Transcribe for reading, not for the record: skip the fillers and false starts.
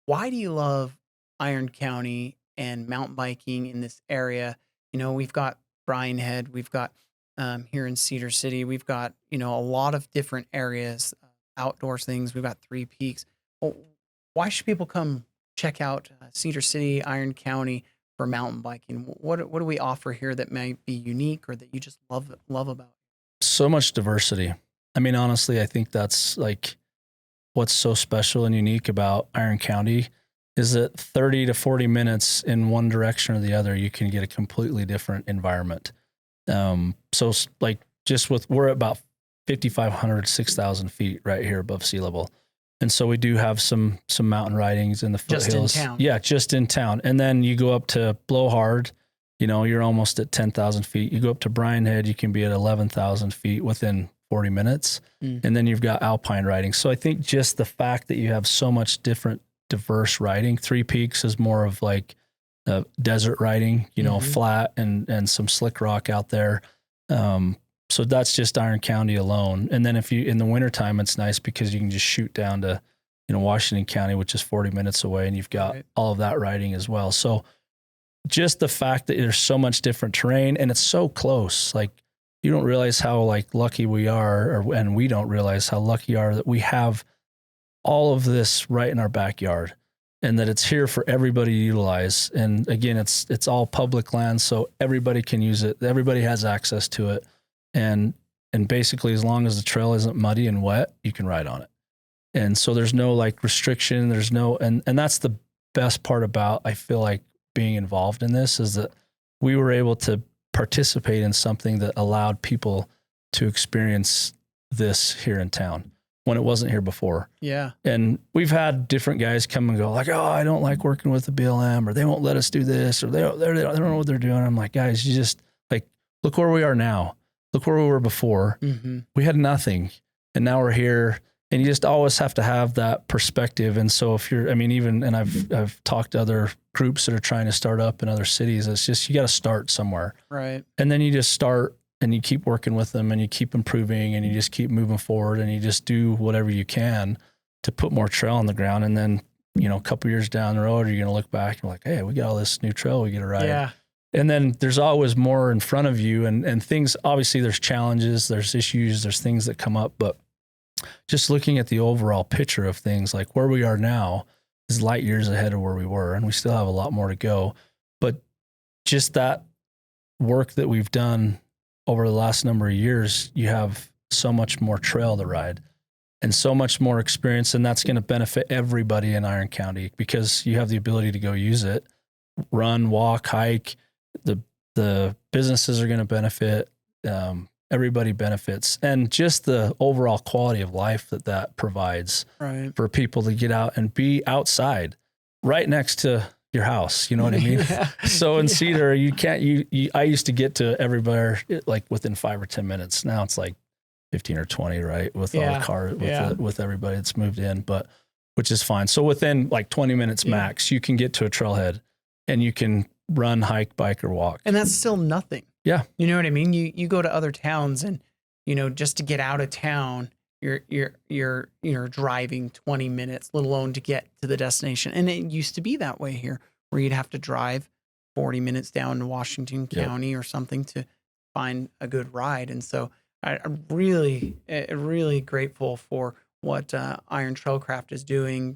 why do you love Iron County and mountain biking in this area? We've got Bryan Head, we've got here in Cedar City, we've got a lot of different areas, outdoors things. We've got Three Peaks. Well, why should people come check out Cedar City, Iron County for mountain biking? What do we offer here that might be unique or that you just love about? So much diversity. I mean, honestly, I think that's like what's so special and unique about Iron County is that 30 to 40 minutes in one direction or the other, you can get a completely different environment. Like we're at about 5,500, 6,000 feet right here above sea level. And so we do have some mountain ridings in the foothills. Just in town. Yeah, just in town. And then you go up to Blowhard, you're almost at 10,000 feet. You go up to Bryan Head, you can be at 11,000 feet within 40 minutes. And then you've got alpine riding. So I think just the fact that you have so much diverse riding. Three Peaks is more of like desert riding, flat and some slick rock out there. So that's just Iron County alone. And then if you, in the wintertime, it's nice because you can just shoot down to, Washington County, which is 40 minutes away, and you've got all of that riding as well. So just the fact that there's so much different terrain and it's so close, like you don't realize how like lucky we are, and we don't realize how lucky we are that we have all of this right in our backyard and that it's here for everybody to utilize. And again, it's all public land, so everybody can use it. Everybody has access to it. And basically, as long as the trail isn't muddy and wet, you can ride on it. And so there's no like restriction. There's no, and that's the best part about, I feel like, being involved in this is that we were able to participate in something that allowed people to experience this here in town when it wasn't here before. Yeah. And we've had different guys come and go like, oh, I don't like working with the BLM, or they won't let us do this, or they don't know what they're doing. I'm like, guys, you just like, look where we are now. Look where we were before. We had nothing, and now we're here. And you just always have to have that perspective. And so if you're, I mean, and I've talked to other groups that are trying to start up in other cities. It's just, you got to start somewhere. Right. And then you just start and you keep working with them and you keep improving and you just keep moving forward and you just do whatever you can to put more trail on the ground. And then, a couple years down the road, you're going to look back and you're like, hey, we got all this new trail we get to ride. Yeah. And then there's always more in front of you and things, obviously there's challenges, there's issues, there's things that come up, but just looking at the overall picture of things, like where we are now is light years ahead of where we were, and we still have a lot more to go. But just that work that we've done over the last number of years, you have so much more trail to ride and so much more experience, and that's going to benefit everybody in Iron County because you have the ability to go use it, run, walk, hike. The businesses are going to benefit. Everybody benefits, and just the overall quality of life that provides for people to get out and be outside right next to your house. You know what I mean? So in Cedar, you can't, I used to get to everywhere like within 5 or 10 minutes. Now it's like 15 or 20, right? With all the cars, with everybody that's moved in, but which is fine. So within like 20 minutes max, you can get to a trailhead and you can run, hike, bike, or walk. And that's still nothing. Yeah. You know what I mean? You go to other towns and, just to get out of town, you're driving 20 minutes, let alone to get to the destination. And it used to be that way here, where you'd have to drive 40 minutes down to Washington County or something to find a good ride. And so I'm really grateful for what Iron Trailcraft is doing,